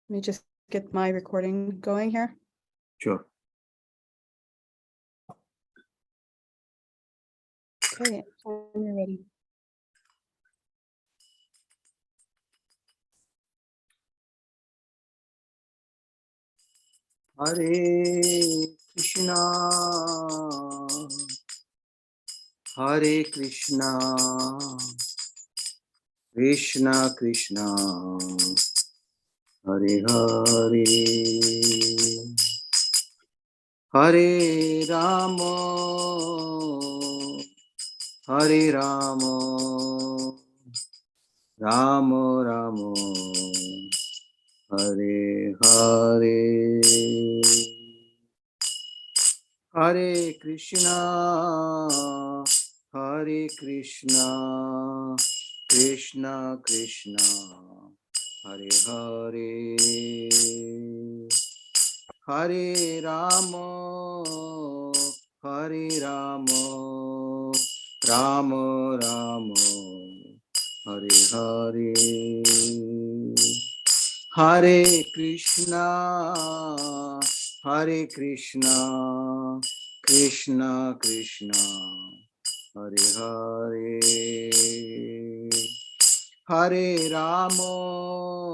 Let me just get my recording going here. Sure. Okay, when you're ready. Hare Krishna, Krishna Krishna, Hare Hare, Hare Rama, Hare Rama, Rama Rama, Hare Hare, Hare Krishna, Hare Krishna, Krishna Krishna, Hare Hare, Hare Rama, Hare Rama, Rama Rama, Hare Hare, Hare Krishna, Hare Krishna, Krishna Krishna, Hare Hare, Hare Rama,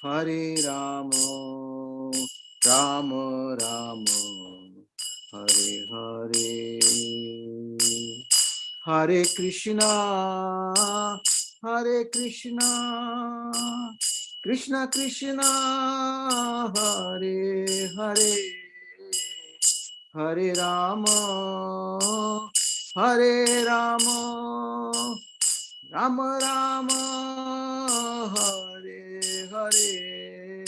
Hare Rama, Rama Rama, Hare Hare, Hare Krishna, Hare Krishna, Krishna Krishna, Hare Hare, Hare Rama, Hare Rama, Rama Rama, Hare Hare,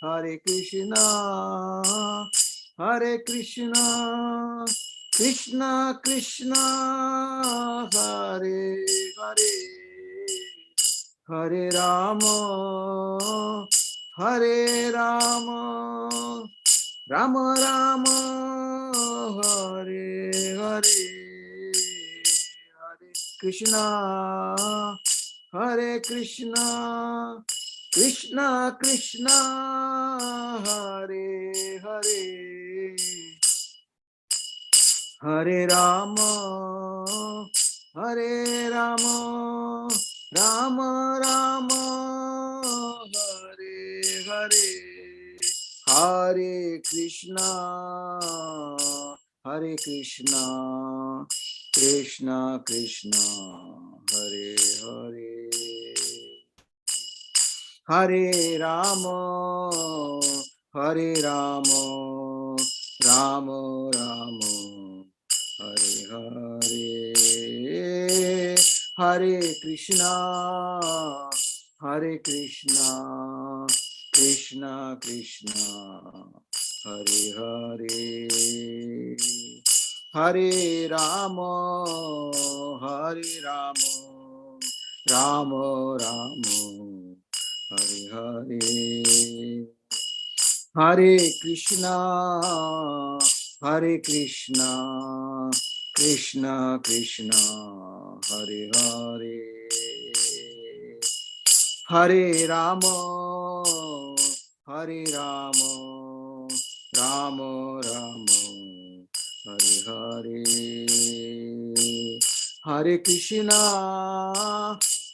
Hare Krishna, Hare Krishna, Krishna Krishna, Hare Hare, Hare Rama, Hare Rama, Rama Rama, Hare Hare, Hare Krishna, Hare Krishna, Krishna Krishna, Hare Hare, Hare Rama, Hare Rama, Rama Rama, Hare Hare, Hare Krishna, Hare Krishna, Krishna Krishna, Hare Hare, Hare Rama, Hare Rama, Rama Rama, Hare Hare, Hare Krishna, Hare Krishna, Krishna Krishna, Hare Hare, Hare Rama, Hare Rama, Rama Rama, Hare Hare, Hare Krishna, Hare Krishna, Krishna Krishna, Hare Hare, Hare Rama, Hare Rama, Rama Rama, Hare Hare, Hare Krishna,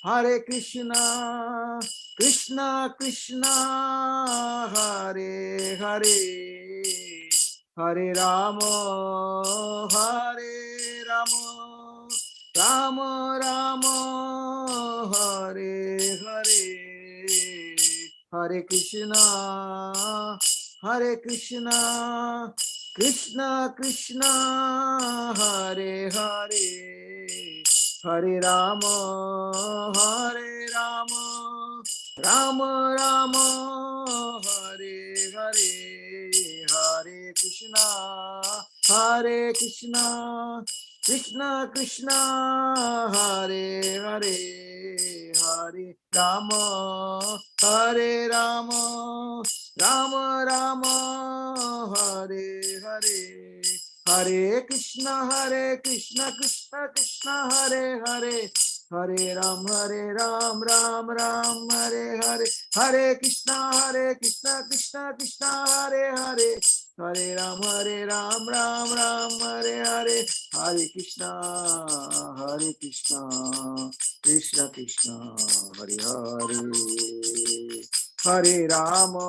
Hare Krishna, Krishna Krishna, Hare Hare, Hare Rama, Hare Rama, Rama Rama, Hare Hare, Hare Krishna, Hare Krishna, Krishna Krishna, Hare Hare, Hare Rama, Hare Rama, Rama Rama, Hare Hare, Hare Krishna, Hare Krishna, Krishna Krishna, Hare Hare, Hare Rama, Hare Rama, Rama Rama, Hare Hare, Hare Krishna, Krishna Krishna, Hare Hare, Hare Ram, Ram Ram, Hare Hare, Hare Krishna, Krishna Krishna, Hare Hare, Hare Ram, Ram Ram, Hare Hare, Hare Krishna, Krishna Krishna, Hare Hare, Hare Rama,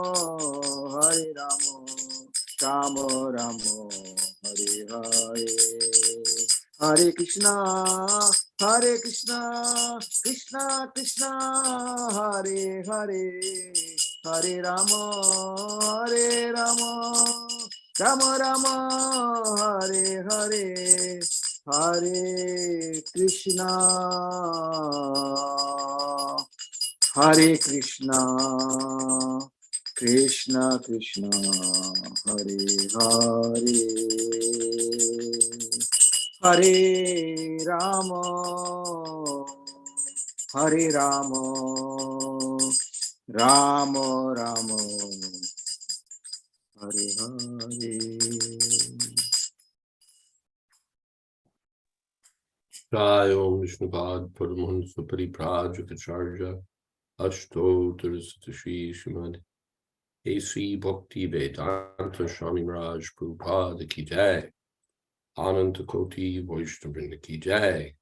Rama Rama, Hare Hare, Hare Krishna, Krishna Krishna, Hare Hare, Hare Rama, Rama Rama, Hare Hare, Hare Krishna, Krishna Krishna, Hare Hare, Hare Rama, Rama Rama, Hare Hare. Jai Om Vishnupad Paramahansa Pariprajapacharya Ashtottara Sri Srimad A.C. Bhakti Vedanta Swami Raj Prabhupada Ki Jai Ananta Koti Vaishnavrinda Ki Jai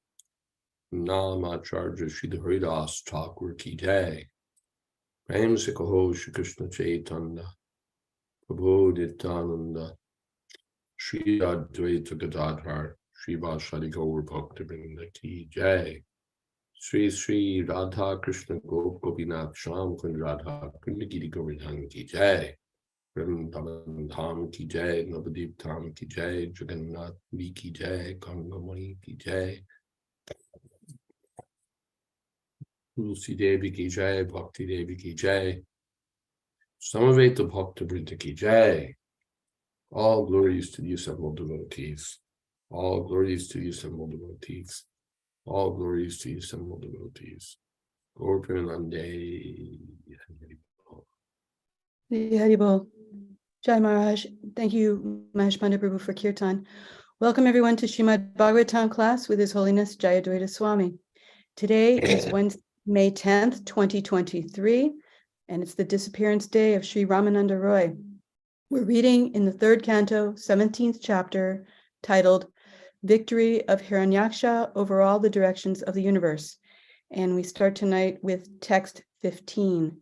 Namacharya Shri Haridas Thakur Ki Jai Prem Se Kaho Shri Krishna Chaitanya Prabhu Nityananda Shri Advaita Gadadhar Shri Vasari Gaur Bhaktivinoda Ki Jai Sri Sri Radha Krishna Gopinath Sham Kund Radha Kund Giri Govardhan Ki Jai Vrindavan Dham Ki Jai Navadip Dham Ki Jai Jagannath Puri Ki Jai Gangamani Ki Jai Tulsi Devi Ki Jai Bhakti Devi Ki Jai Samaveta Bhakta Vrinda Ki Jai. All glories to the assembled devotees. All glories to the assembled devotees. All glories to the assembled devotees. Gaur Premanande. Haribol. Jai Maharaj. Thank you, Mahesh Pandit Prabhu, for Kirtan. Welcome everyone to Srimad Bhagavatam class with His Holiness Jayadvaita Swami. Today is Wednesday, May 10th, 2023, and it's the disappearance day of Sri Ramananda Roy. We're reading in the third canto, 17th chapter, titled Victory of Hiranyaksha over all the directions of the universe. And we start tonight with text 15.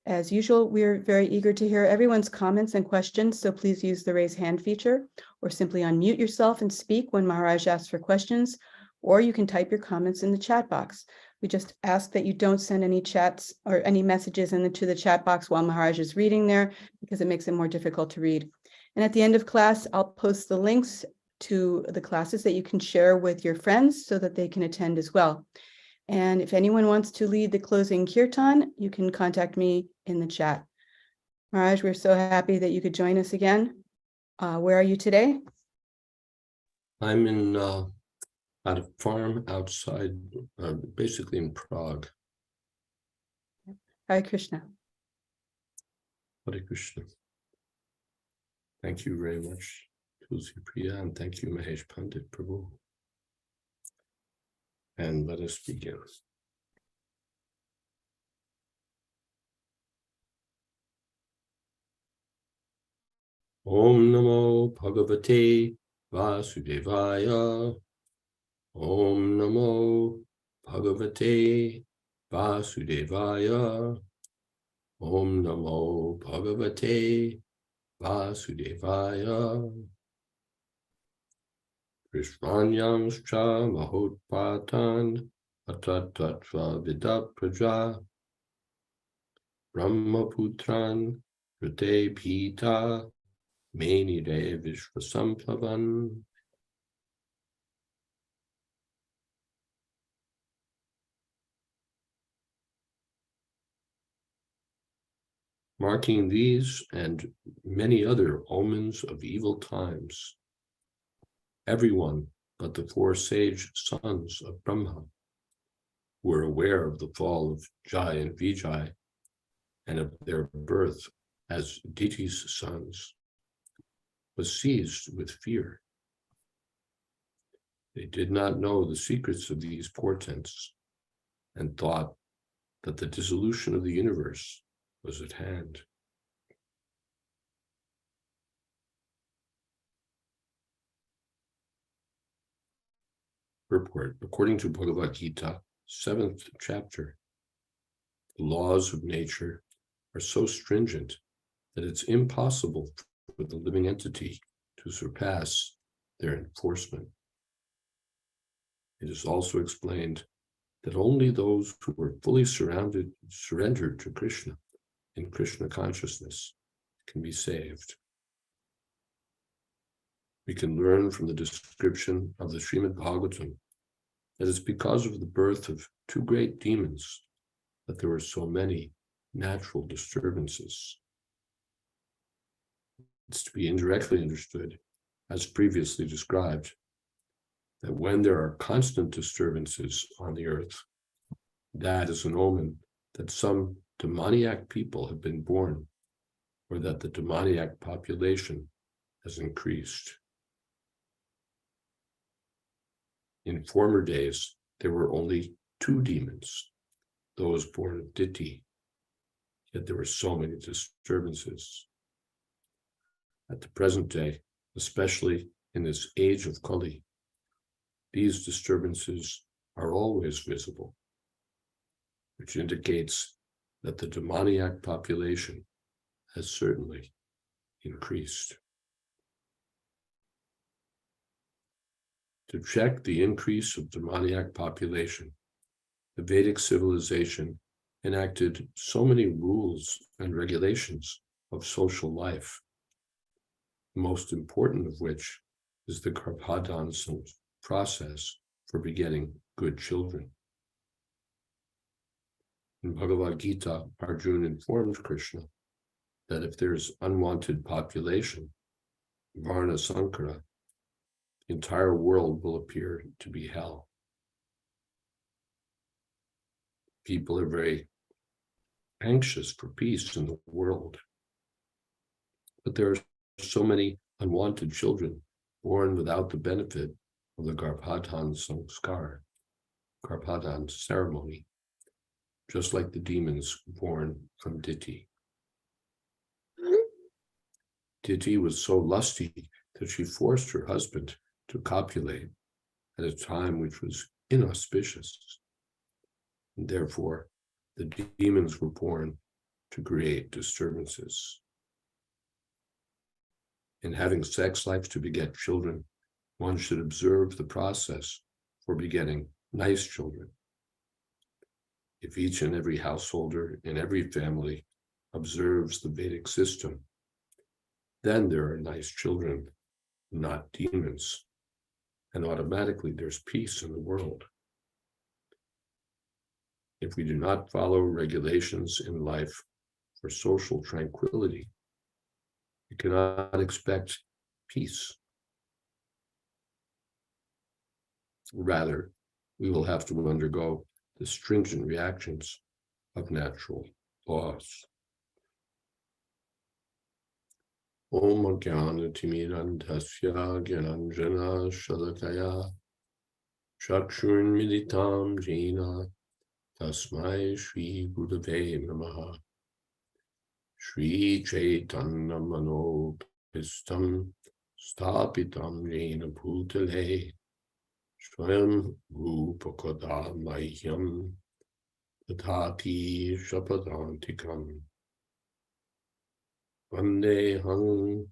As usual, we're very eager to hear everyone's comments and questions, so please use the raise hand feature or simply unmute yourself and speak when Maharaj asks for questions, or you can type your comments in the chat box. We just ask that you don't send any chats or any messages into the chat box while Maharaj is reading there, because it makes it more difficult to read. And at the end of class, I'll post the links to the classes that you can share with your friends so that they can attend as well. And if anyone wants to lead the closing kirtan, you can contact me in the chat. Maharaj, we're so happy that you could join us again. Where are you today? I'm in at a farm outside, basically in Prague. Hare Krishna. Hare Krishna. Thank you very much, Tulsi Priya, and thank you, Mahesh Pandit Prabhu. And let us begin. Om Namo Bhagavate Vasudevaya. Om Namo Bhagavate Vasudevaya. Om Namo Bhagavate Vasudevaya. Krishnanyamscha Mahotpatan Atatatva Vidapraja Brahmaputran Rute Pita Menire Vishvasamplavan. Marking these and many other omens of evil times, everyone but the four sage sons of Brahma were aware of the fall of Jai and Vijay and of their birth as Diti's sons, was seized with fear. They did not know the secrets of these portents, and thought that the dissolution of the universe was at hand. Purport. According to Bhagavad Gita, 7th chapter, the laws of nature are so stringent that it's impossible for the living entity to surpass their enforcement. It is also explained that only those who are fully surrendered to Krishna in Krishna consciousness can be saved. We can learn from the description of the Srimad Bhagavatam that it's because of the birth of two great demons that there were so many natural disturbances. It's to be indirectly understood, as previously described, that when there are constant disturbances on the earth, that is an omen that some demoniac people have been born, or that the demoniac population has increased. In former days, there were only two demons, those born of Diti, yet there were so many disturbances. At the present day, especially in this age of Kali, these disturbances are always visible, which indicates that the demoniac population has certainly increased. To check the increase of demoniac population, the Vedic civilization enacted so many rules and regulations of social life, the most important of which is the Garbhadan process for begetting good children. In Bhagavad Gita, Arjuna informed Krishna that if there is unwanted population, Varna Sankara, the entire world will appear to be hell. People are very anxious for peace in the world, but there are so many unwanted children born without the benefit of the Garbhadan Sanskar, Garbhadan ceremony, just like the demons born from Diti. Diti was so lusty that she forced her husband to copulate at a time which was inauspicious. And therefore, the demons were born to create disturbances. In having sex life to beget children, one should observe the process for begetting nice children. If each and every householder in every family observes the Vedic system, then there are nice children, not demons, and automatically there's peace in the world. If we do not follow regulations in life for social tranquility, we cannot expect peace. Rather, we will have to undergo the stringent reactions of natural laws. Om Jnana Timirandhasya Gyananjana Shalakaya Chakshun Militam Jena Tasmai Shri Gurave Namaha Shri Chaitanya Mano Pistam Stapitam Jena Bhutale Swayam Rupa Kada Mahyam Tatati Shapadantikam Vandeham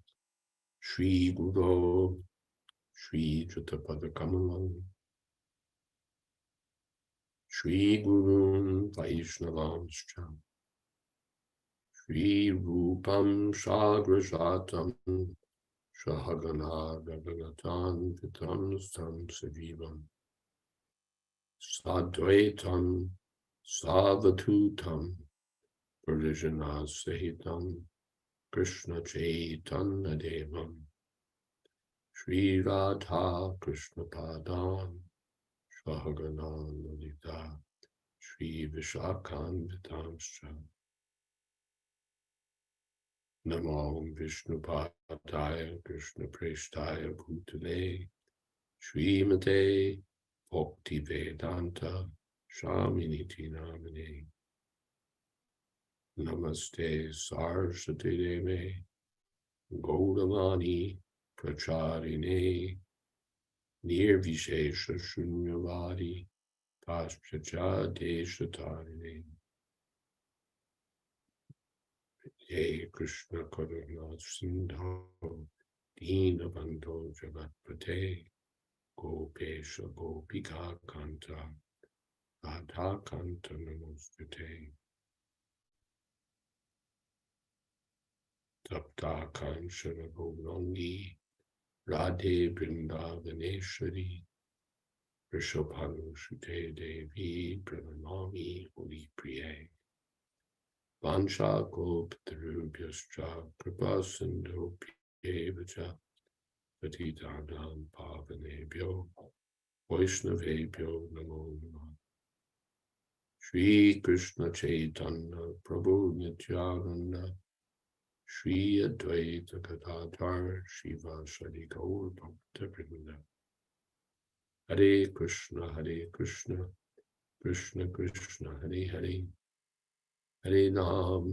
Shri Guru Shri Jatapadakamalam Shri Gurun Vaishnavanscha Shri Rupam Shagrajatam Shahagana Raghunatan Vitam Stam Sajivam Sadvaitam Savatutam Parijana Sahitam Krishna Chaitanya Devam Shri Radha Krishna Padam Shahagana Lalita Shri Vishakhan Vitamscha Namo Vishnu Padaya Krishna Preshtaya Bhutale Shrimate Bhakti Vedanta Shaminiti Namine Namaste Saraswati Deve Gaudamani Pracharine Nirvishesha Shunyavadi Paschacha Deshatarine He Krishna Karuna Sindho Dinabandho Jagatpate Gopesha Gopika Kanta Radha Kanta Namostate Tapta Kanchana Gaurangi Radhe Vrindavaneshwari Vishopanu Shute Devi Pranamami Holi Priye Vansha Goptarubhyascha Kripa Sindhu Pyevacha Patitanam Pavanebhyo Vaishnavebhyo Namo Namah Shri Krishna Chaitanya Prabhu Nityananda Shri Advaita Gadadhar Shiva Shadi Gaur Bhakta Vrinda Hare Krishna Krishna Krishna Hare Hare Hare Ram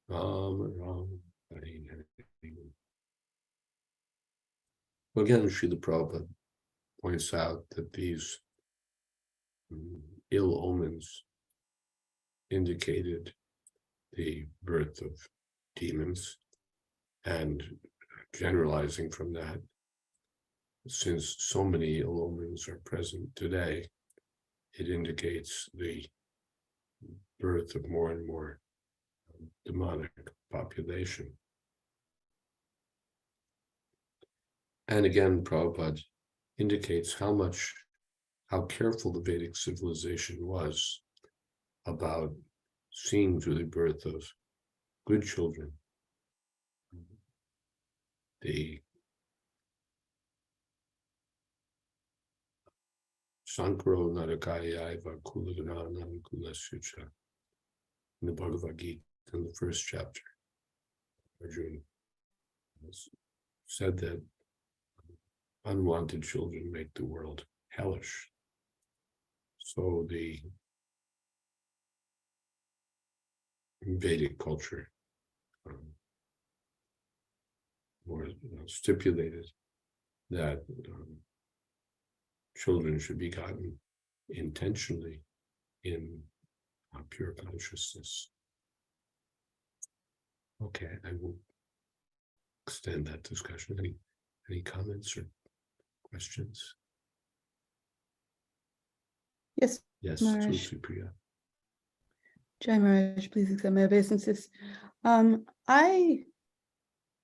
Ram Ram Hare Hare. Again, Srila Prabhupada points out that these ill omens indicated the birth of demons, and generalizing from that, since so many ill omens are present today, it indicates the birth of more and more demonic population. And again, Prabhupada indicates how careful the Vedic civilization was about seeing to the birth of good children. The Sankaro Narakaya Kulagananam Kulasucha in the Bhagavad Gita, in the first chapter, Arjuna said that unwanted children make the world hellish. So the Vedic culture stipulated that children should be gotten intentionally in pure consciousness. Okay, I will extend that discussion. Any comments or questions? Yes, Yes, Maharaj. Tulsi Priya. Jai Maharaj, please accept my obeisances. I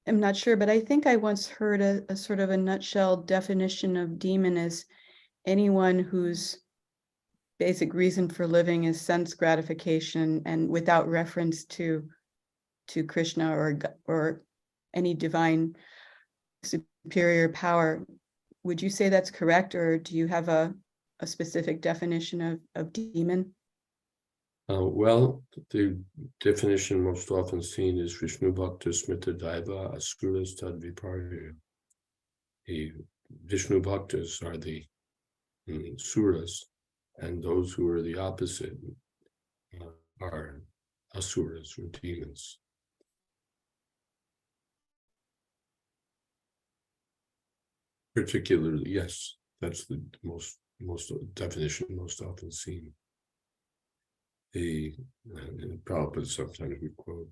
am not sure, but I think I once heard a sort of a nutshell definition of demon as anyone whose basic reason for living is sense gratification and without reference to Krishna or any divine superior power. Would you say that's correct, or do you have a specific definition of demon? Well, the definition most often seen is Vishnu Bhakta Smita Daiva Asuras Tad Viparya. The Vishnu Bhaktas are the Suras, and those who are the opposite are Asuras or demons. Particularly, yes, that's the most definition most often seen. In Prabhupada sometimes we quote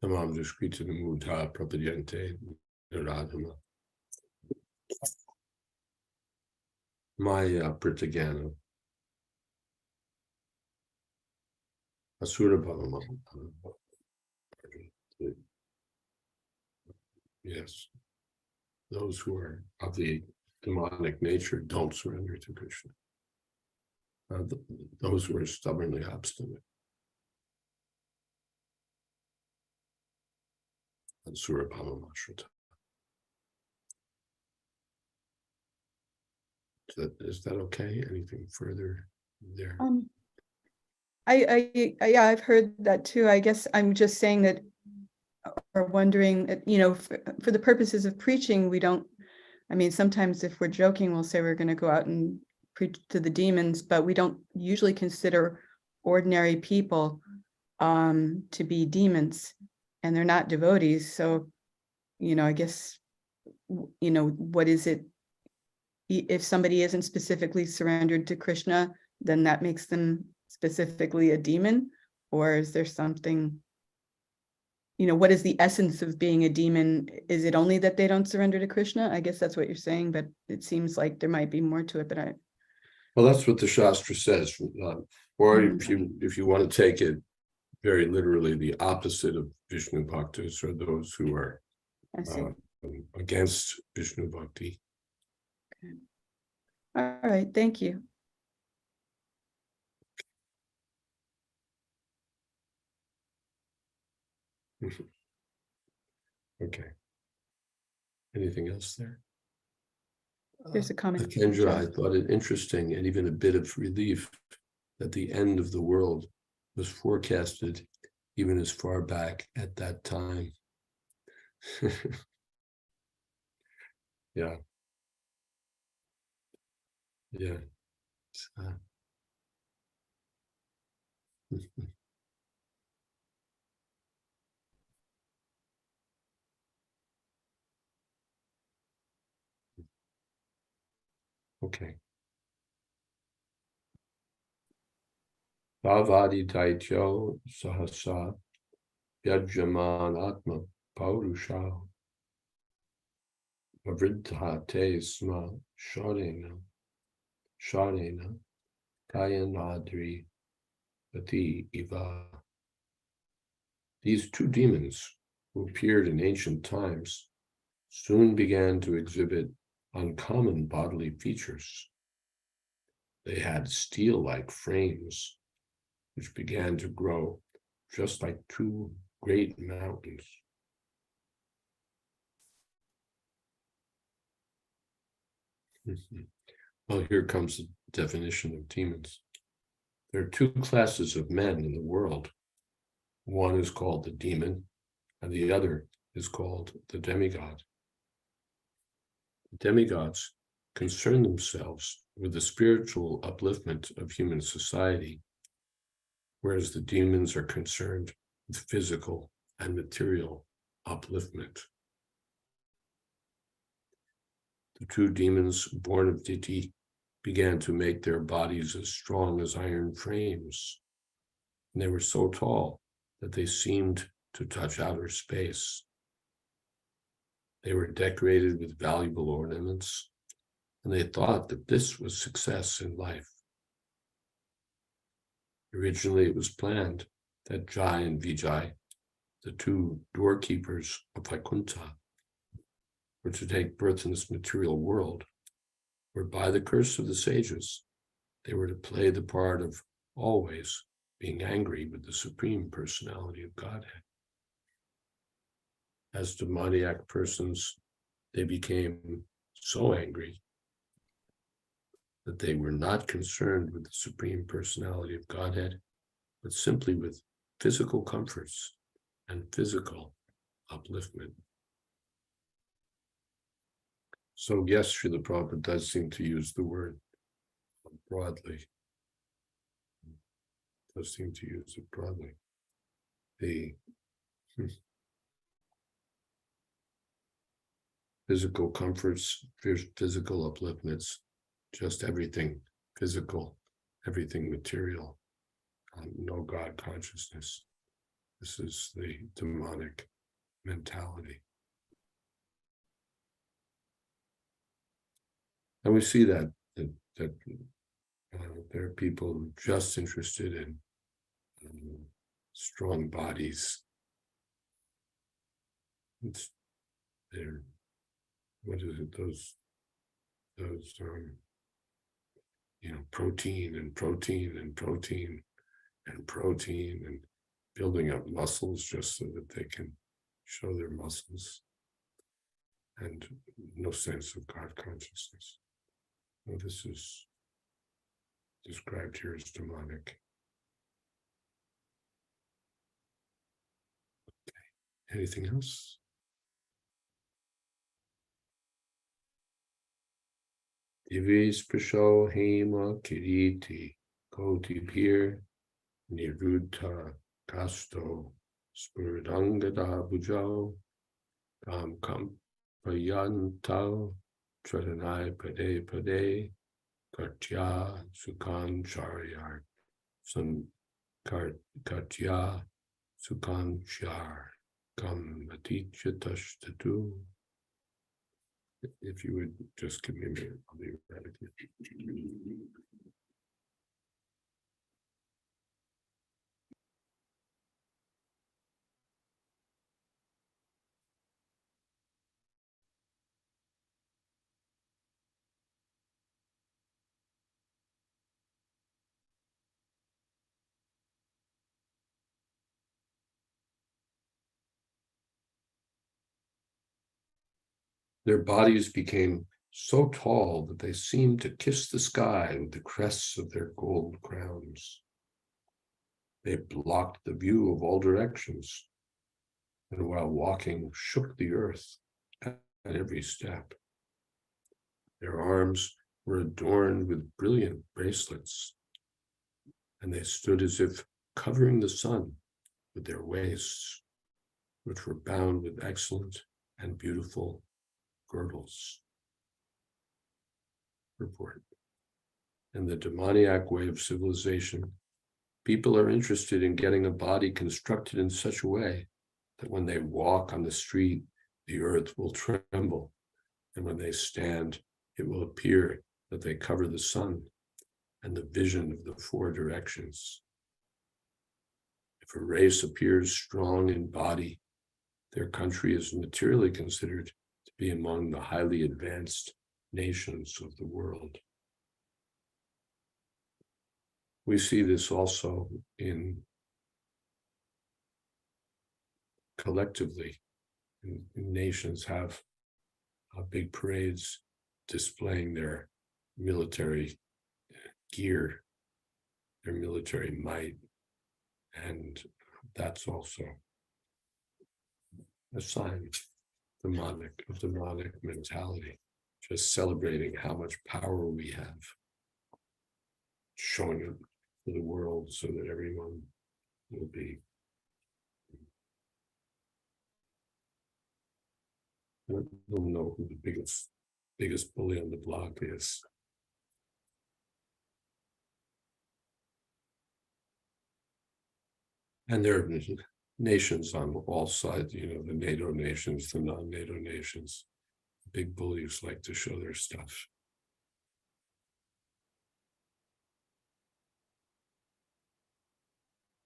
Tamam Dushkrita Mudha Prapadyante Niradhama Maya Pritagana Asura Bhavama. Yes, those who are of the demonic nature don't surrender to Krishna. Those who are stubbornly obstinate. Asura Bhavama Shrita. Is that okay? Anything further? there. Yeah, I've heard that too. I guess I'm just saying that, or wondering, for the purposes of preaching, we don't, I mean, sometimes if we're joking, we'll say we're going to go out and preach to the demons, but we don't usually consider ordinary people to be demons, and they're not devotees. So, I guess, what is it? If somebody isn't specifically surrendered to Krishna, then that makes them specifically a demon? Or is there something, what is the essence of being a demon? Is it only that they don't surrender to Krishna? I guess that's what you're saying, but it seems like there might be more to it, but Well, that's what the Shastra says. Or if you want to take it very literally, the opposite of Vishnu Bhaktas are those who are I see. against Vishnu Bhakti. Okay. All right, thank you. Okay. Anything else there? Here's a comment. Kendra, I thought it interesting and even a bit of relief that the end of the world was forecasted even as far back at that time. Yeah. Yeah. Okay. Bhavadi Daityo Sahasa Yajyaman Atma Paurusha Avridhate Sma Sharena Kayanadri Pati Iva. These two demons, who appeared in ancient times, soon began to exhibit uncommon bodily features. They had steel-like frames, which began to grow just like two great mountains. Well, here comes the definition of demons. There are two classes of men in the world. One is called the demon, and the other is called the demigod. The demigods concern themselves with the spiritual upliftment of human society, whereas the demons are concerned with physical and material upliftment. The two demons born of Diti began to make their bodies as strong as iron frames, and they were so tall that they seemed to touch outer space. They were decorated with valuable ornaments, and they thought that this was success in life. Originally, it was planned that Jai and Vijay, the two doorkeepers of Vaikuntha, were to take birth in this material world, where by the curse of the sages, they were to play the part of always being angry with the Supreme Personality of Godhead. As demoniac persons, they became so angry that they were not concerned with the Supreme Personality of Godhead, but simply with physical comforts and physical upliftment. So yes, Srila Prabhupada does seem to use the word broadly. Does seem to use it broadly. The physical comforts, physical upliftments, just everything physical, everything material, no God consciousness. This is the demonic mentality. And we see that there are people just interested in strong bodies. They're, what is it? Those protein and protein and protein and protein and building up muscles just so that they can show their muscles, and no sense of God consciousness. Well, this is described here as demonic. Anything else? Divis Prasho Hema Kiriti Koti Pir Niruddha Kasto Spurdangada Bujao Kam Kampayantal Tradanai Pade Pade Kartya Sukan Charyar Sun Kartya Sukan Char Kam Aticha Tashtatu. If you would just give me a minute, I'll be right with you. Their bodies became so tall that they seemed to kiss the sky with the crests of their gold crowns. They blocked the view of all directions, and while walking, shook the earth at every step. Their arms were adorned with brilliant bracelets, and they stood as if covering the sun with their waists, which were bound with excellent and beautiful girdles. Report. In the demoniac way of civilization, people are interested in getting a body constructed in such a way that when they walk on the street, the earth will tremble, and when they stand, it will appear that they cover the sun and the vision of the four directions. If a race appears strong in body, their country is materially considered to be among the highly advanced nations of the world. We see this also in collectively. Nations have big parades displaying their military gear, their military might, and that's also a sign of demonic mentality, just celebrating how much power we have, showing it to the world so that everyone will be will know who the biggest bully on the block is. And there are nations on all sides, the NATO nations, the non-NATO nations. Big bullies like to show their stuff.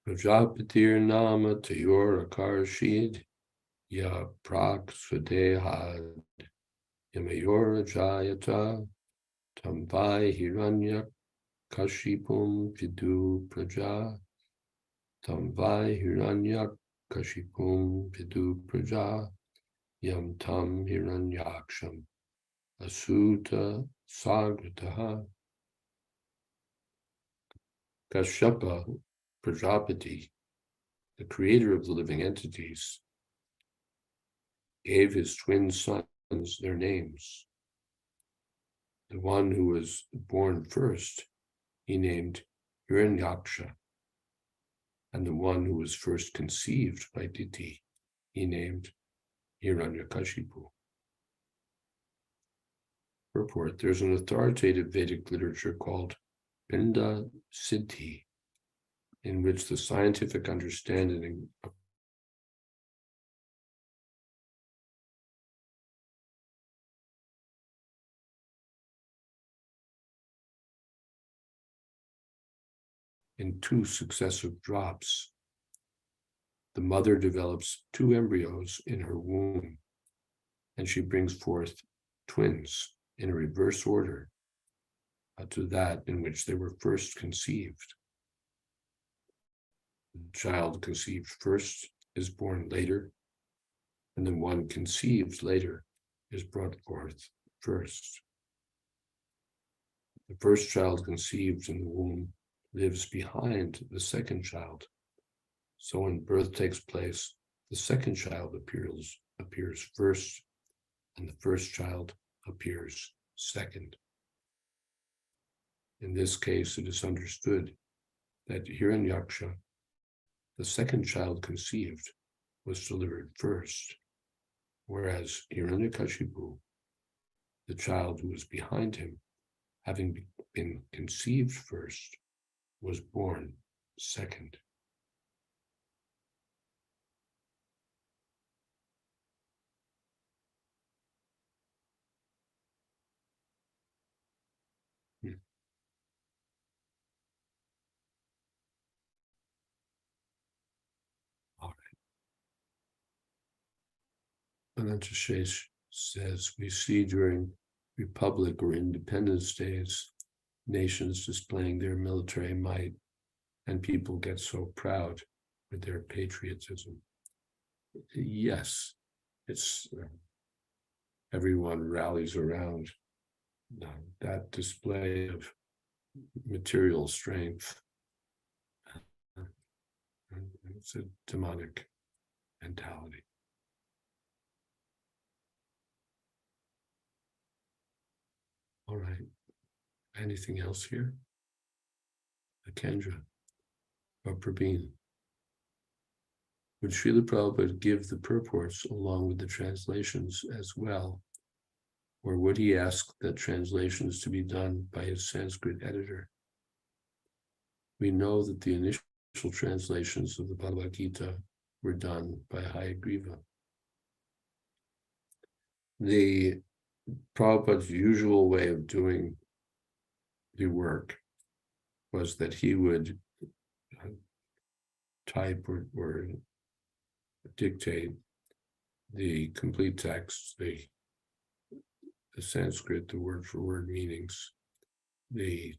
Prajapatir nama tayor akarshid ya prak swadehad yamayor jayata tamvai hiranya kashipum vidu praja tamvai hiranya kashipum vidu praja yam tam hiranyaksham asuta sagrataha. Kashyapa Prajapati, the creator of the living entities, gave his twin sons their names. The one who was born first, he named Hiranyaksha, and the one who was first conceived by Diti, he named Hiranyakashipu. Purport: there's an authoritative Vedic literature called Binda Siddhi, in which the scientific understanding of in two successive drops. The mother develops two embryos in her womb, and she brings forth twins in a reverse order to that in which they were first conceived. The child conceived first is born later, and then one conceived later is brought forth first. The first child conceived in the womb lives behind the second child. So when birth takes place, the second child appears first, and the first child appears second. In this case, it is understood that Hiranyaksha, the second child conceived, was delivered first, whereas Hiranyakashipu, the child who was behind him, having been conceived first, was born second. All right. Anantashesh says, we see during Republic or Independence Days, nations displaying their military might, and people get so proud with their patriotism. Yes, it's everyone rallies around that display of material strength. It's a demonic mentality. All right. Anything else here? Kendra or Prabeen? Would Srila Prabhupada give the purports along with the translations as well? Or would he ask that translations to be done by his Sanskrit editor? We know that the initial translations of the Bhagavad Gita were done by Hayagriva. The Prabhupada's usual way of doing the work was that he would type or dictate the complete text, the Sanskrit, the word-for-word meanings, the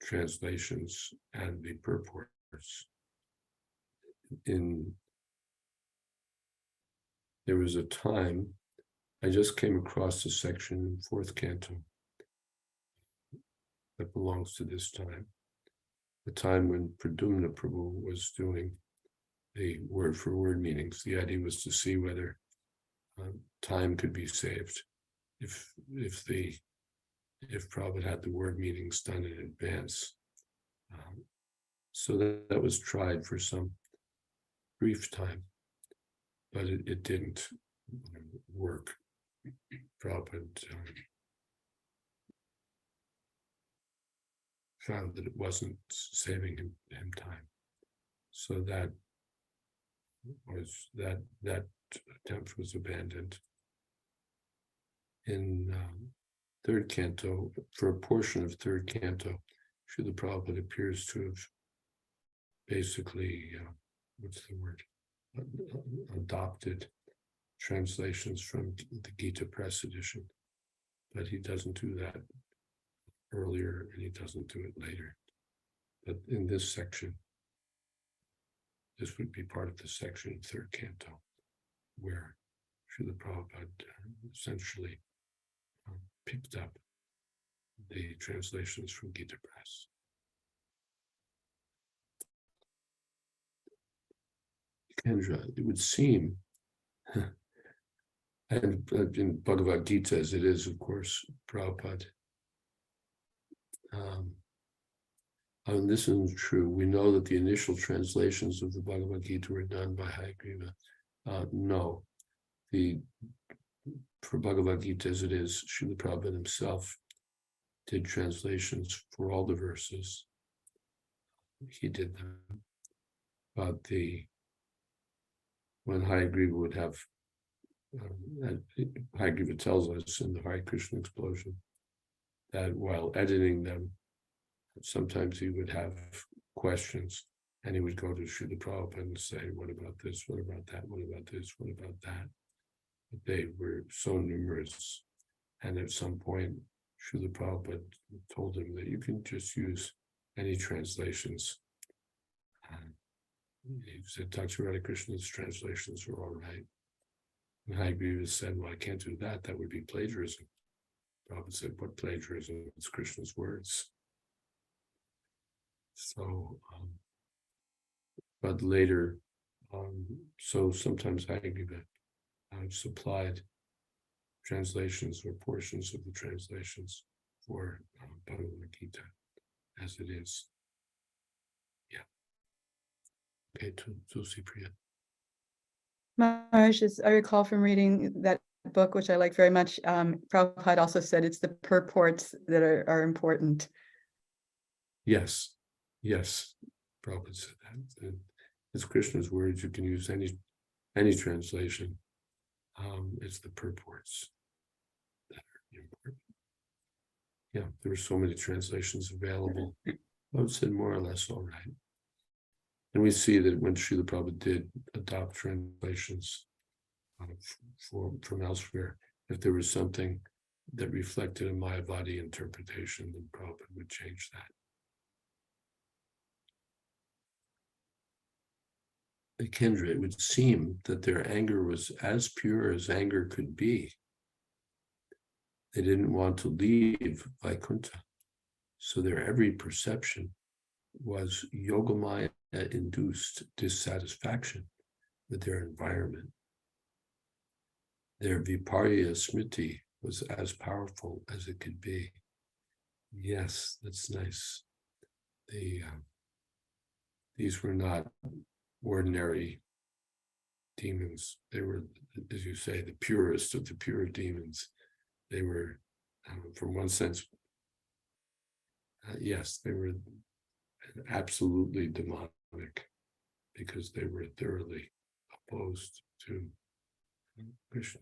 translations, and the purports. There was a time, I just came across a section in 4th canto that belongs to this time, the time when Pradumna Prabhu was doing the word-for-word meanings. The idea was to see whether time could be saved if Prabhupada had the word meanings done in advance. So that was tried for some brief time, but it didn't work. Prabhupada found that it wasn't saving him time. So that attempt was abandoned. In 3rd canto, for a portion of 3rd canto, Srila Prabhupada appears to have basically, adopted translations from the Gita Press edition, but he doesn't do that earlier and he doesn't do it later. But in this section, this would be part of the section of 3rd canto, where Srila Prabhupada essentially picked up the translations from Gita Press. Kendra, it would seem, and in Bhagavad Gita as it is, of course, Prabhupada, and this isn't true. We know that the initial translations of the Bhagavad Gita were done by Hayagriva. No, for Bhagavad Gita as it is, Srila Prabhupada himself did translations for all the verses. He did them. But when Hayagriva would have, Hayagriva tells us in the Hare Krishna explosion that while editing them, sometimes he would have questions and he would go to Srila Prabhupada and say, what about this? What about that? What about this? What about that? But they were so numerous. And at some point, Srila Prabhupada told him that you can just use any translations. He said, Dr. Radha Krishna's translations were all right. And Hayagriva said, well, I can't do that. That would be plagiarism. Prabhupada said, what plagiarism? It's Krishna's words. So, but later, so sometimes I give it. I've supplied translations or portions of the translations for Bhagavad Gita as it is. Yeah. Okay, Tulsi Priya. Maharaj, I recall from reading that book, which I like very much, Prabhupada also said it's the purports that are important. Yes, yes, Prabhupada said that. It's Krishna's words. You can use any translation. It's the purports that are important. Yeah, there are so many translations available. I would say more or less all right. And we see that when Srila Prabhupada did adopt translations from elsewhere, if there was something that reflected a Mayavadi interpretation, then Prabhupada would change that. Kendra, it would seem that their anger was as pure as anger could be. They didn't want to leave Vaikuntha, so their every perception was Yogamaya-induced dissatisfaction with their environment. Their Viparya Smriti was as powerful as it could be. Yes, that's nice. These were not ordinary demons. They were, as you say, the purest of the pure demons. They were, from one sense, yes, they were absolutely demonic because they were thoroughly opposed to Krishna.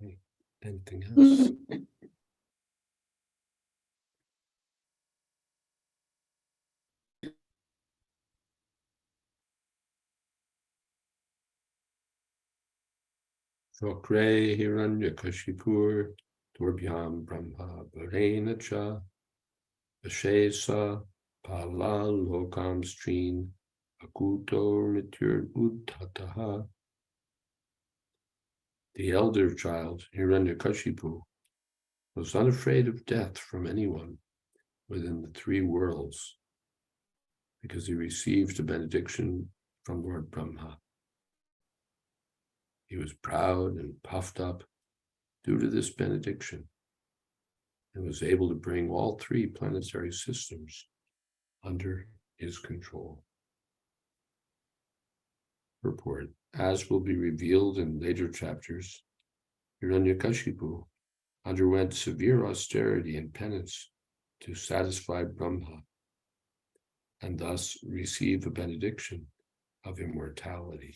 Okay. Anything else? Chokre Hiranyakashipur Turbhyam Brahma Bharena Cha Vashesa Palal Lokam Streen Akuto Mityur Uddhataha. The elder child, Hiranyakashipu, was unafraid of death from anyone within the three worlds because he received a benediction from Lord Brahma. He was proud and puffed up due to this benediction and was able to bring all three planetary systems under his control. Purport: as will be revealed in later chapters, Hiranyakashipu underwent severe austerity and penance to satisfy Brahma and thus receive a benediction of immortality.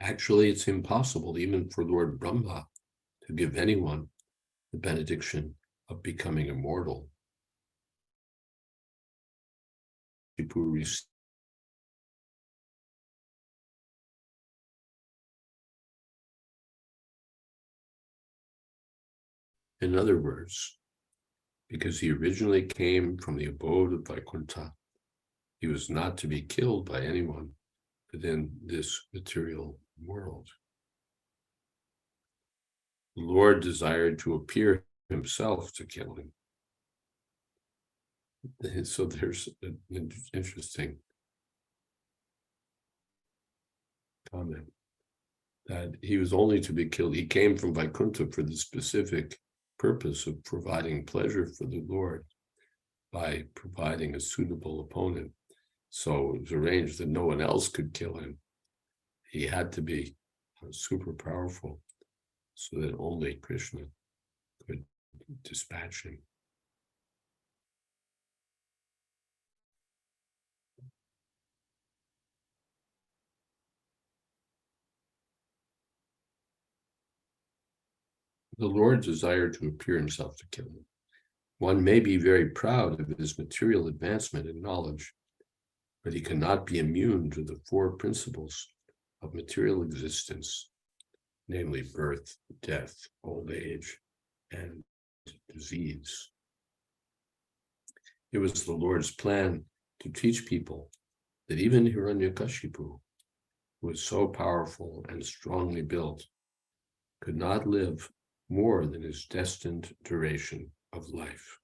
Actually, it's impossible even for Lord Brahma to give anyone the benediction of becoming immortal. In other words, because he originally came from the abode of Vaikuntha, he was not to be killed by anyone within this material world. The Lord desired to appear himself to kill him. So there's an interesting comment that he was only to be killed. He came from Vaikuntha for the specific purpose of providing pleasure for the Lord by providing a suitable opponent. So it was arranged that no one else could kill him. He had to be super powerful so that only Krishna could dispatch him. The Lord desired to appear himself to kill him. One may be very proud of his material advancement in knowledge but he cannot be immune to the four principles of material existence, namely birth, death, old age, and disease. It was the Lord's plan to teach people that even Hiranyakashipu, who was so powerful and strongly built, could not live more than his destined duration of life.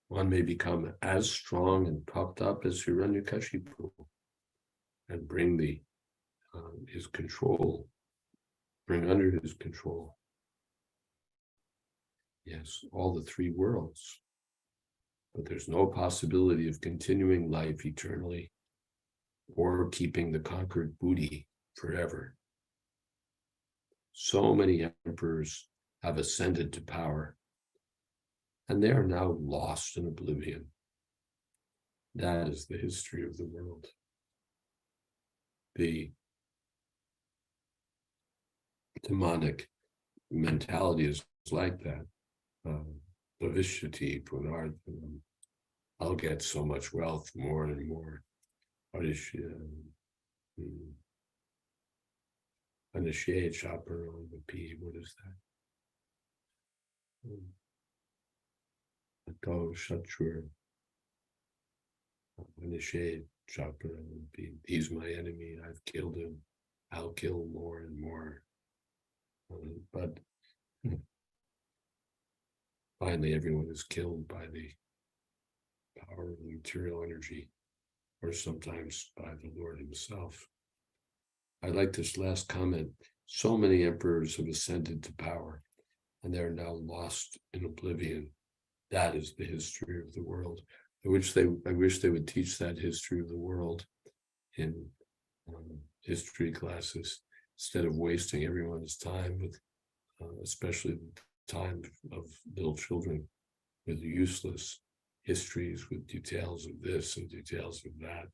One may become as strong and puffed up as Hiranyakashipu and bring his control, bring under his control, yes, all the three worlds. But there's no possibility of continuing life eternally or keeping the conquered booty forever. So many emperors have ascended to power, and they are now lost in oblivion. That is the history of the world. The demonic mentality is like that. Bhavishyati punardhanam. I'll get so much wealth, more and more. Anishya chaparanapi. What is that? Ato shatur. Anishya chaparanapi. He's my enemy. I've killed him. I'll kill more and more. But finally, everyone is killed by the power of the material energy, or sometimes by the Lord himself. I like this last comment. So many emperors have ascended to power, and they're now lost in oblivion. That is the history of the world. I wish they would teach that history of the world in history classes, instead of wasting everyone's time with, especially the time of little children, with useless histories with details of this and details of that.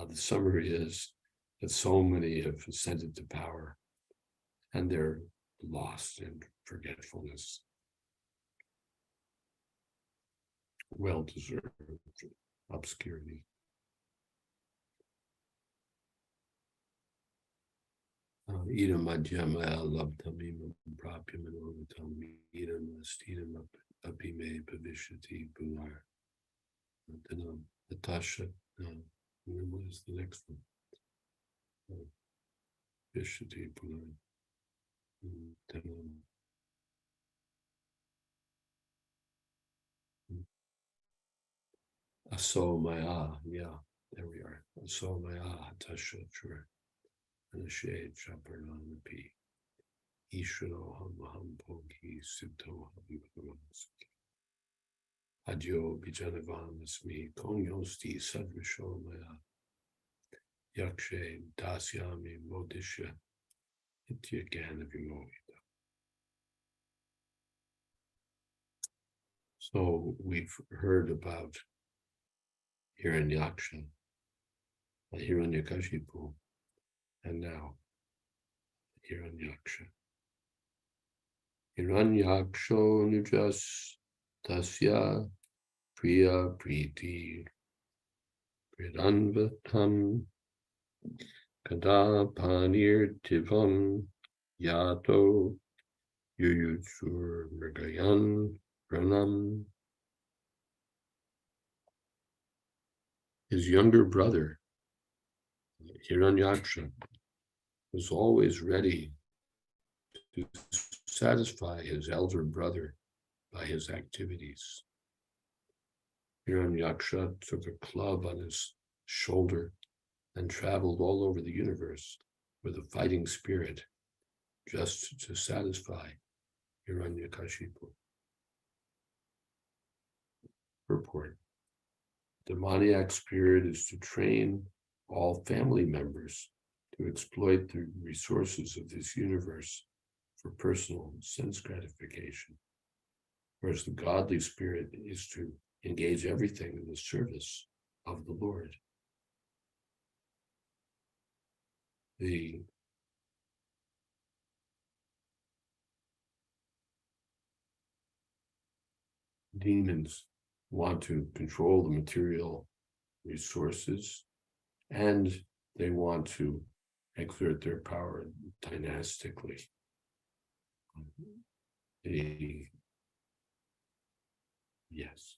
The summary is that so many have ascended to power and they're lost in forgetfulness. Well-deserved obscurity. Idam madhyamaya labdhamimam prapyamanovatam idam astidam apime bhavishyati punar. Natasha, what is the next one? Bhavishyati punar. Aso maya, yeah, there we are. Aso maya tasha chur. Anashade chaparanapi. Ishuro ham pogi sito ham. Adyo bijanavam asmi konyosti sadvisho maya. Yakshe dasyami modisha ityagana vimohita. So we've heard about Hiranyaksha, Hiranyakashipu, and now Hiranyaksha. Hiranyaksho nujas tasya priya priti pridanvatam kada panir tivam yato yuyutsur mrigayan pranam. His younger brother, Hiranyaksha, was always ready to satisfy his elder brother by his activities. Hiranyaksha took a club on his shoulder and traveled all over the universe with a fighting spirit just to satisfy Hiranyakashipu. Purport. Demoniac spirit is to train all family members to exploit the resources of this universe for personal sense gratification, whereas the godly spirit is to engage everything in the service of the Lord. The demons want to control the material resources, and they want to exert their power dynastically. Yes.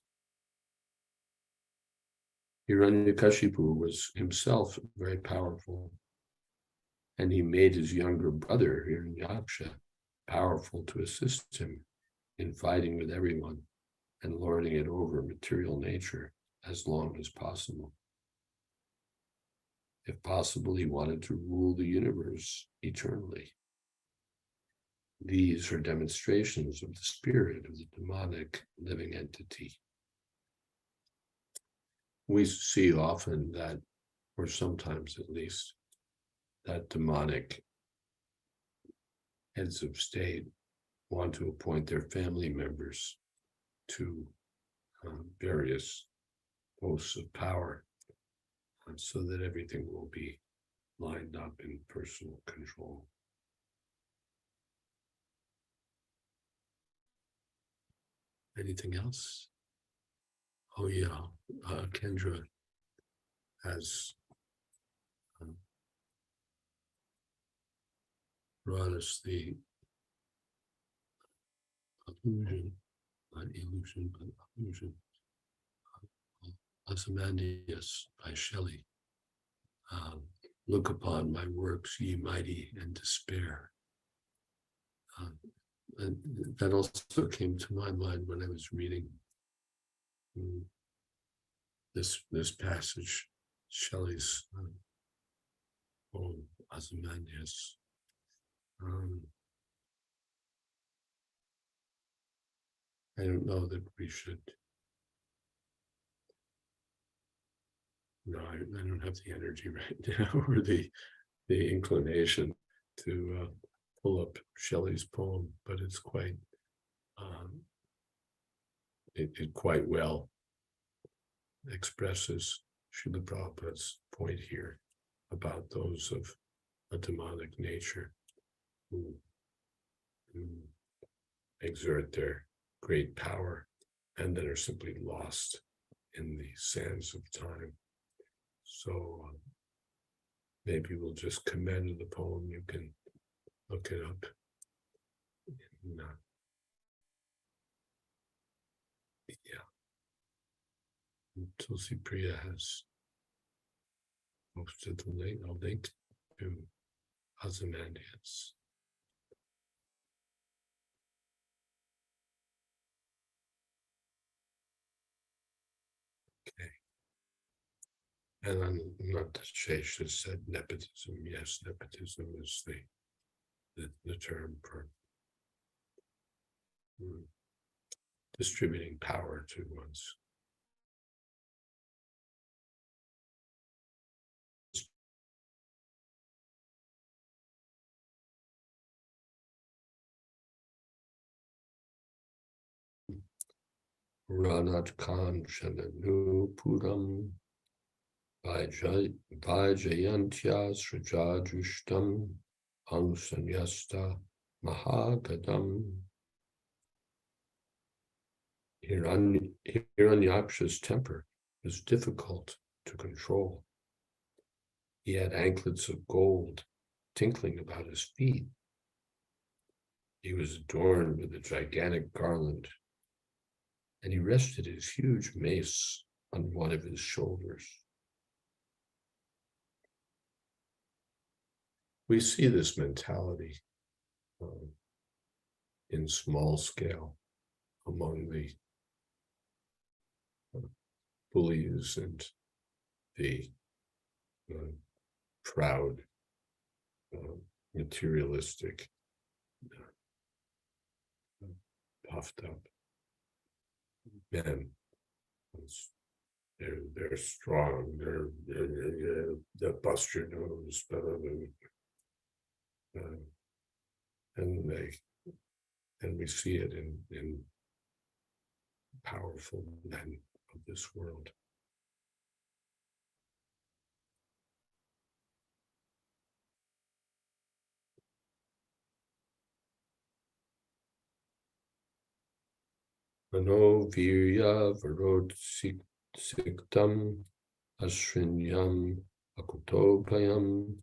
Hiranyakashipu was himself very powerful, and he made his younger brother, Hiranyaksha, powerful to assist him in fighting with everyone and lording it over material nature as long as possible. If possible, he wanted to rule the universe eternally. These are demonstrations of the spirit of the demonic living entity. We see often that, or sometimes at least, that demonic heads of state want to appoint their family members to various posts of power so that everything will be lined up in personal control. Anything else? Oh yeah, Kendra has brought us the illusion, not illusion, but illusion, Ozymandias by Shelley. Look upon my works, ye mighty, and despair. And that also came to my mind when I was reading this passage, Shelley's poem, Ozymandias. I don't know that we should. No, I don't have the energy right now or the inclination to pull up Shelley's poem, but it's quite it quite well expresses Srila Prabhupada's point here about those of a demonic nature who exert their great power and then are simply lost in the sands of time. So maybe we'll just commend the poem. You can look it up. Tulsi Priya has posted the link, a link to Ozymandias. Okay. And I'm not that Shesha said nepotism. Yes, nepotism is the term for distributing power to one's Ranat Khan Shananu Puram Vajayantya Srajajustam Angsanyasta Mahagadam. Hiranyaksha's temper was difficult to control. He had anklets of gold tinkling about his feet. He was adorned with a gigantic garland, and he rested his huge mace on one of his shoulders. We see this mentality in small scale among the bullies and the proud, materialistic, puffed up men. They're strong. They'll bust your nose, and we see it in powerful men of this world. Mano virya varod siktam Asrinyam Akutopayam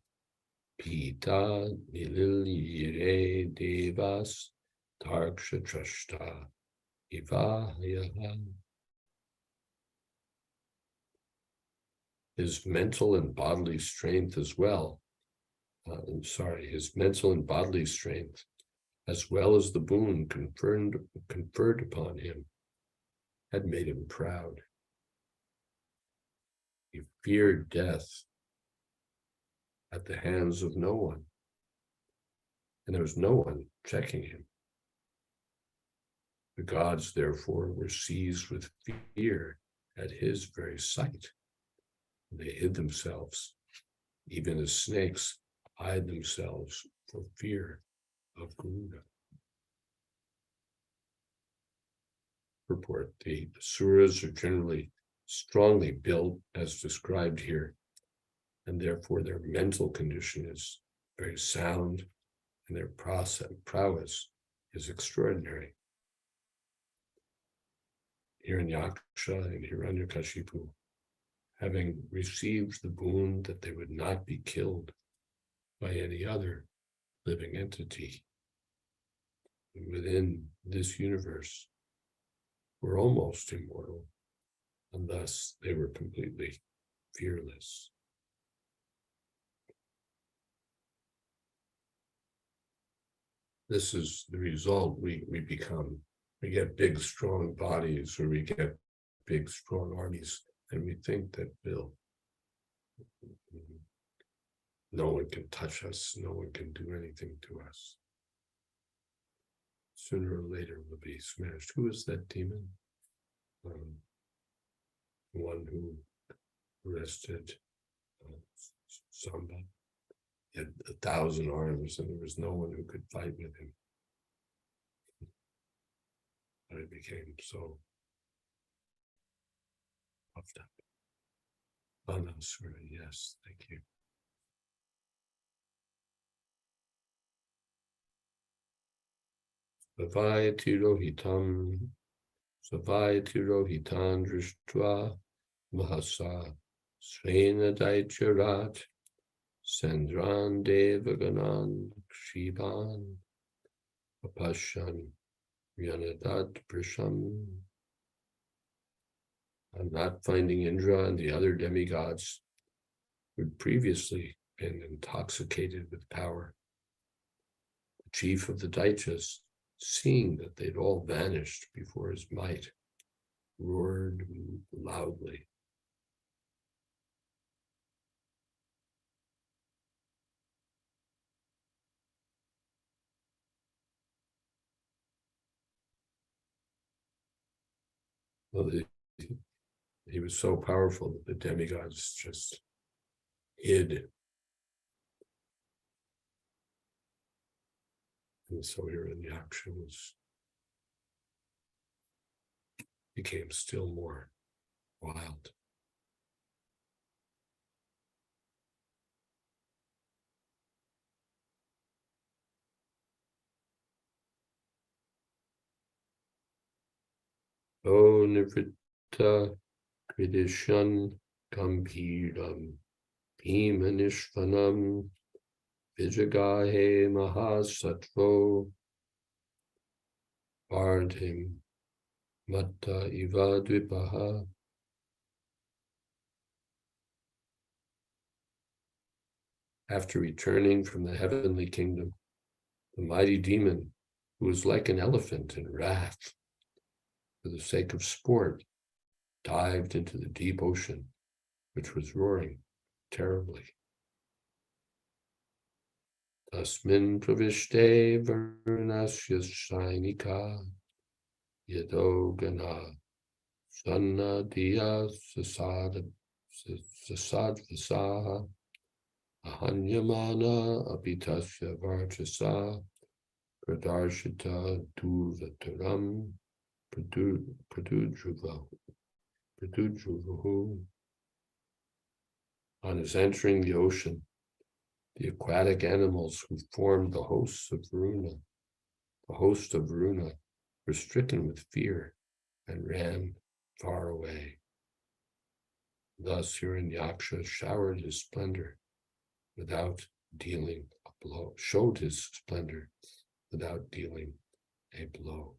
Pita Nililire Devas Tarkshatrashta Ivahayaha. His mental and bodily strength as well. His mental and bodily strength, as well as the boon conferred upon him, had made him proud. He feared death at the hands of no one, and there was no one checking him. The gods, therefore, were seized with fear at his very sight. They hid themselves, even as snakes hide themselves for fear of Garuda. Purport: the asuras are generally strongly built, as described here, and therefore their mental condition is very sound, and their prowess is extraordinary. Hiranyaksha and Hiranyakashipu, having received the boon that they would not be killed by any other living entity within this universe, were almost immortal, and thus they were completely fearless. This is the result. We get big, strong bodies, or we get big, strong armies, and we think that no one can touch us, no one can do anything to us. Sooner or later we'll be smashed. Who is that demon? One who arrested Samba. He had 1,000 arms, and there was no one who could fight with him. But it became so puffed up. Anasura, yes, thank you. Savayati Rohitan Drishtva Mahasa Srena Daicharat Sandran Devaganan Shivan Apashan Yanadat Prisham. And not finding Indra and the other demigods who had previously been intoxicated with power, the chief of the Daityas, seeing that they'd all vanished before his might, roared loudly. Well, he was so powerful that the demigods just hid. And so Hiranyaksha became still more wild. O Nivrita Kridishan Gambhiram Bhimanishvanam Vijagahe Mahasatvo Vardhim Matta Iva Dvipaha. After returning from the heavenly kingdom, the mighty demon, who was like an elephant in wrath, for the sake of sport, dived into the deep ocean, which was roaring terribly. Tasmin pravishte varnasya shainika yadogana sannadiya sasadvasaha ahanyamana apitasya varchasa pradarshita durvataram pradudruvahu. On his entering the ocean, the aquatic animals who formed the host of Varuna, were stricken with fear and ran far away. Thus Hiranyaksha showered his splendor without dealing a blow, showed his splendor without dealing a blow.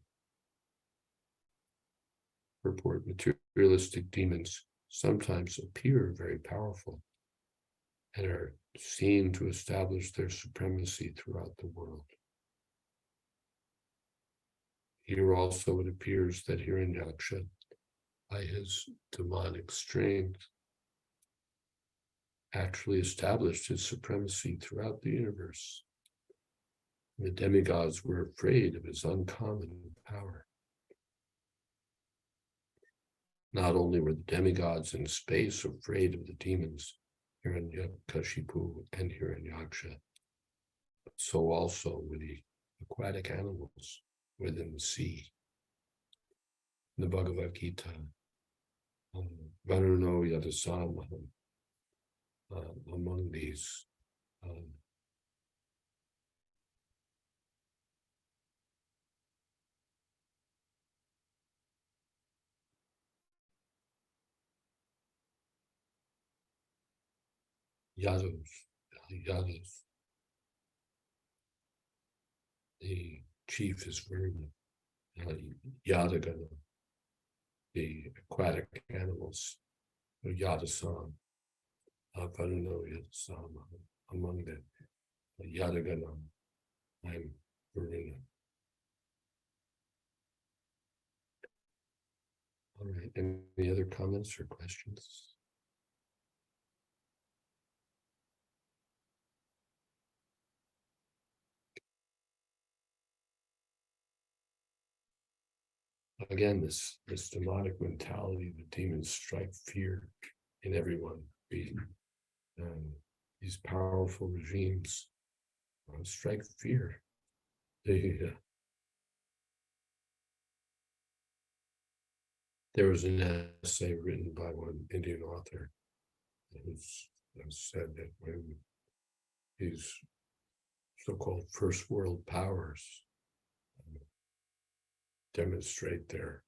Purport: materialistic demons sometimes appear very powerful and are seen to establish their supremacy throughout the world. Here also it appears that Hiranyaksha, by his demonic strength, actually established his supremacy throughout the universe. The demigods were afraid of his uncommon power. Not only were the demigods in space afraid of the demons, Hiranyakashipu and Hiranyaksha, but so also were the aquatic animals within the sea. In the Bhagavad Gita, Varuno Yadasama, among these Yadus, the chief is Varuna, Yadagana, the aquatic animals, Yadasan, Varuno Yadasama, among the Yadagana, I'm Varuna. All right, any other comments or questions? Again, this demonic mentality, the demons strike fear in everyone. These powerful regimes strike fear. There was an essay written by one Indian author who said that when these so-called first world powers demonstrate their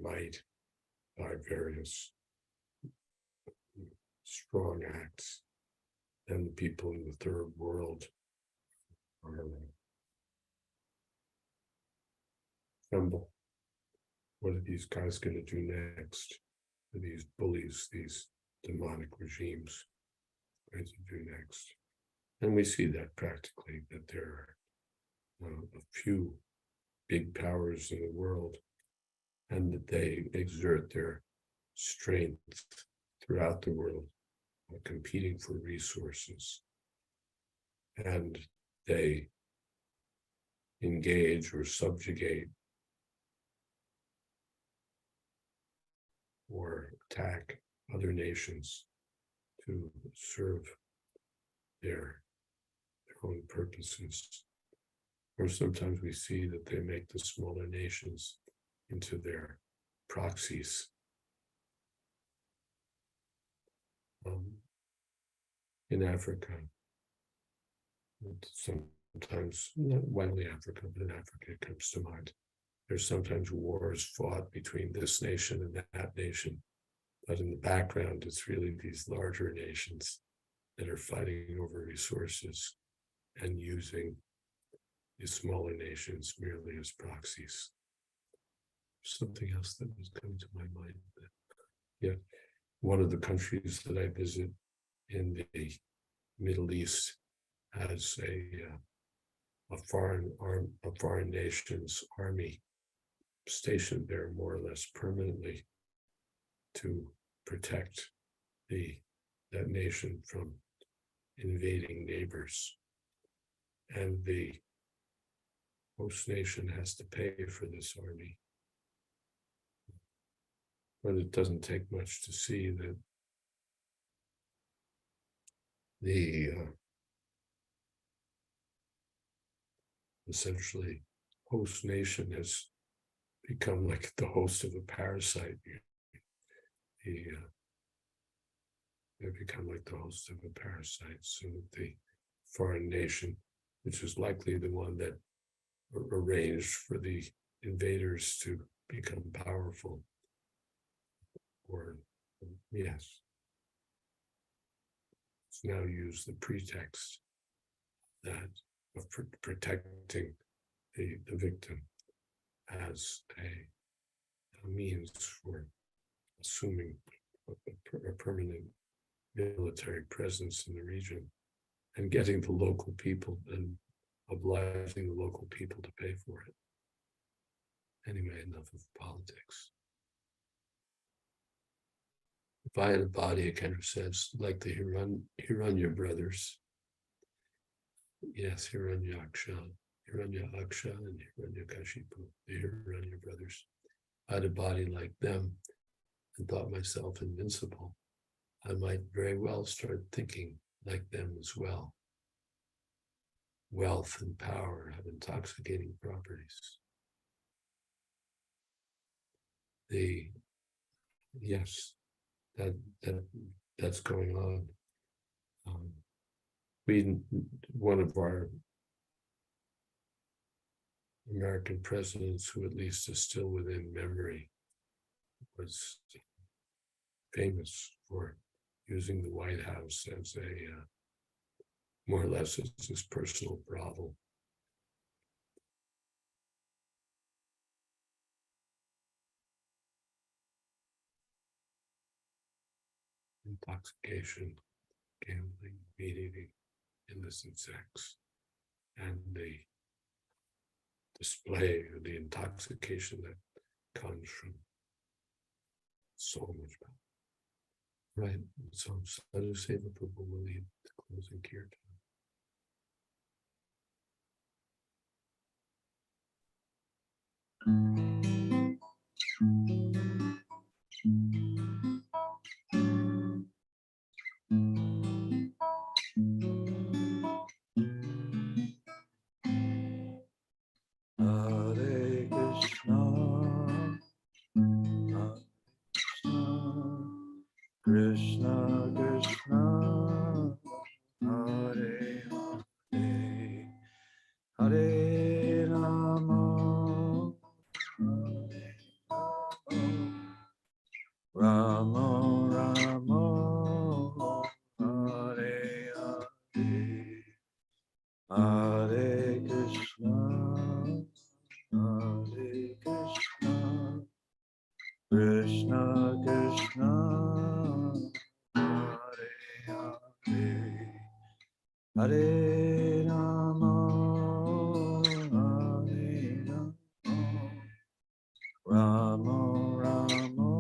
might by various strong acts, then the people in the third world are tremble. What are these guys going to do next? What are these bullies, these demonic regimes going to do next? And we see that practically, that there are a few big powers in the world, and that they exert their strength throughout the world, competing for resources. And they engage or subjugate or attack other nations to serve their own purposes. Or sometimes we see that they make the smaller nations into their proxies. In Africa, sometimes, not widely Africa, but in Africa it comes to mind. There's sometimes wars fought between this nation and that nation, but in the background, it's really these larger nations that are fighting over resources and using the smaller nations merely as proxies. Something else that was coming to my mind. Yeah, one of the countries that I visit in the Middle East has a foreign nation's army stationed there more or less permanently to protect that nation from invading neighbors. And the host nation has to pay for this army. But it doesn't take much to see that the essentially host nation has become like the host of a parasite. They become like the host of a parasite, so that the foreign nation, which is likely the one that arranged for the invaders to become powerful or Yes. Let's now use the pretext that of protecting the victim as a means for assuming a permanent military presence in the region and getting the local people and obliging the local people to pay for it. Anyway, enough of politics. If I had a body, it kind of says, like the Hiranya brothers. Yes, Hiranyaksha and Hiranyakashipu, the Hiranya brothers. If I had a body like them and thought myself invincible, I might very well start thinking like them as well. Wealth and power have intoxicating properties. Yes, that's going on. One of our American presidents, who at least is still within memory, was famous for using the White House as more or less as his personal brothel. Intoxication, gambling, meat eating, illicit sex, and the display of the intoxication that comes from so much power. Right, so Sadhu Seva Prabhu will lead the closing kirtan. Hare Krishna, Krishna Krishna, Hare Hare, Hare Rama, Rama Rama, Hare Hare, Hare Krishna, Hare Krishna, Krishna Krishna, Hare Hare, Hare Rama, Hare Rama, Rama Rama,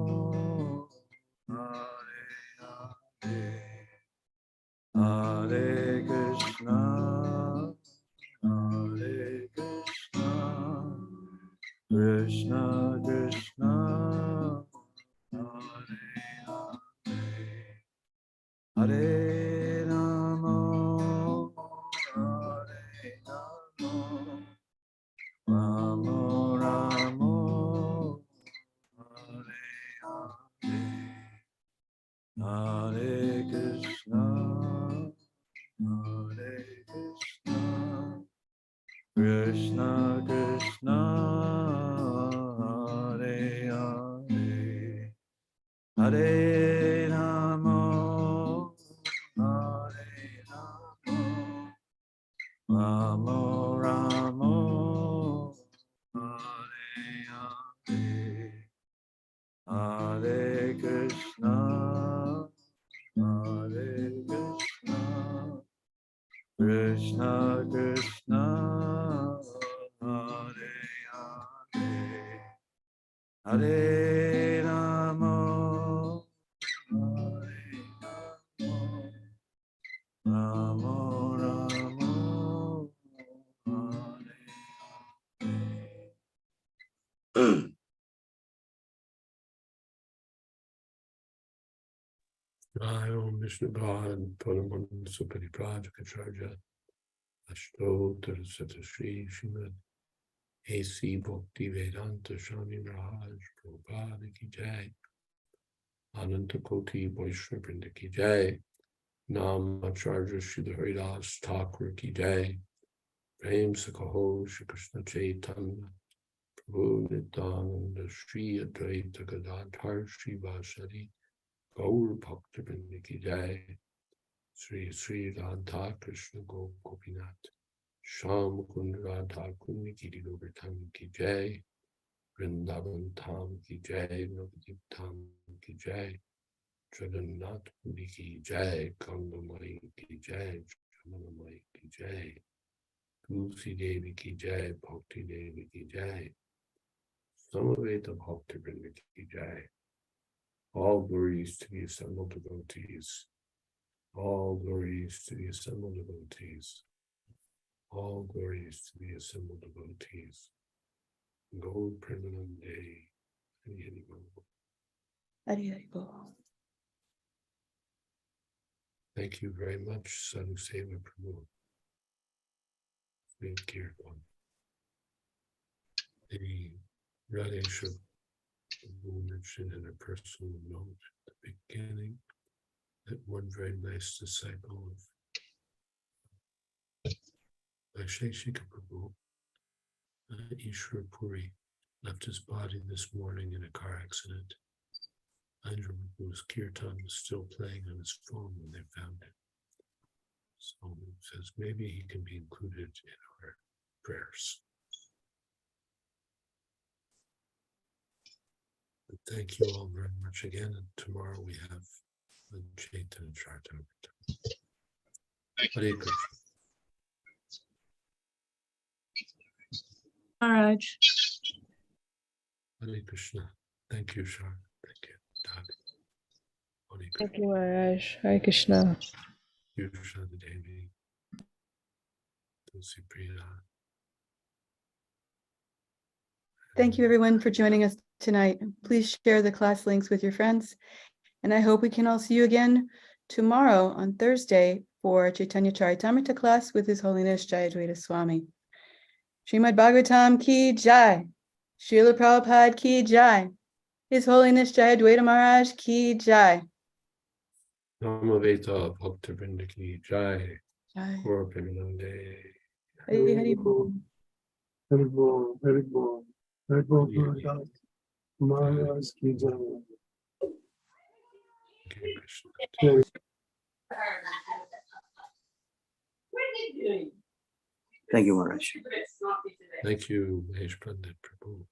Hare Hare, Hare Krishna, Hare Krishna, Krishna Krishna, Hare Hare, Hare Rama, Hare Rama, Rama Rama, Hare Hare, Hare Krishna, Hare Krishna, Krishna Krishna, Hare Hare, Hare Rama, Hare Rama, Rama Rama, Hare Hare, Hare Krishna, Hare Krishna, Krishna Krishna, Hare Hare, Hare Rama, Hare Rama, Rama Rama, Hare Hare. Jai Om Vishnu Bhad Paramam Supati Prajaka Ashto Tarasata Shri Srimad A.C. Bhakti Vedanta Swami Maharaj Prabhupada Ki Jai Ananta Koti Vaishnavrinda Ki Jai Nam Acharya Shri Haridas Thakur Ki Jai Prem Sakaho Shri Krishna Chaitanya Prabhu Nityananda Shri Advaita Gadadhar Shri Vasari Gaur Bhakta Vrinda ki jai. Sri Sri Radha Krishna Gopinath Sham Kund Radha Kundi Giri Govardhan ki jai. Vrindavan Tham ki jai. Navadip Tham ki jai. Jagannath Puri ki jai. Gangamai ki jai. Jamunamai ki jai. Tulsi Devi ki jai. Bhakti Devi ki jai. Samaveta Bhakti Vrinda ki jai. All glories to the assembled devotees. All glories to the assembled devotees. All glories to the assembled devotees. Gaur Premanande. Hari Hari Bol. Hari Hari Bol. Thank you very much, Sadhu Seva Prabhu. Great Kirtan. The Radhesha Prabhu mentioned in a personal note at the beginning that one very nice disciple of Sheshika Prabhu, Ishwar Puri, left his body this morning in a car accident. Andrew Prabhu's kirtan was still playing on his phone when they found it. So it says maybe he can be included in our prayers. But thank you all very much again. And tomorrow we have the Chaitanya Charitamrita. Hare Krishna. Maharaj. Hare Krishna. Thank you, Shar. Thank you, Doug. Hare Krishna. Thank you, Maharaj. Hare Krishna. Thank you, Shraddha Devi. Tulsi Priya. Thank you everyone for joining us tonight. Please share the class links with your friends. And I hope we can all see you again tomorrow on Thursday for Chaitanya Charitamrita class with His Holiness Jayadvaita Swami. Srimad Bhagavatam ki jai. Srila Prabhupada ki jai. His Holiness Jayadvaita Maharaj ki jai. Namaveta Bhakta Vrinda ki jai. Jai. Gaur Premanande. Hari Hari Bol. Hari Bol, Hari Bol, Hari Bol, Maharaj ki jai. Thank you, Krishna. Thank you, Maharaj. Thank you, Mahesh Pandit Prabhu.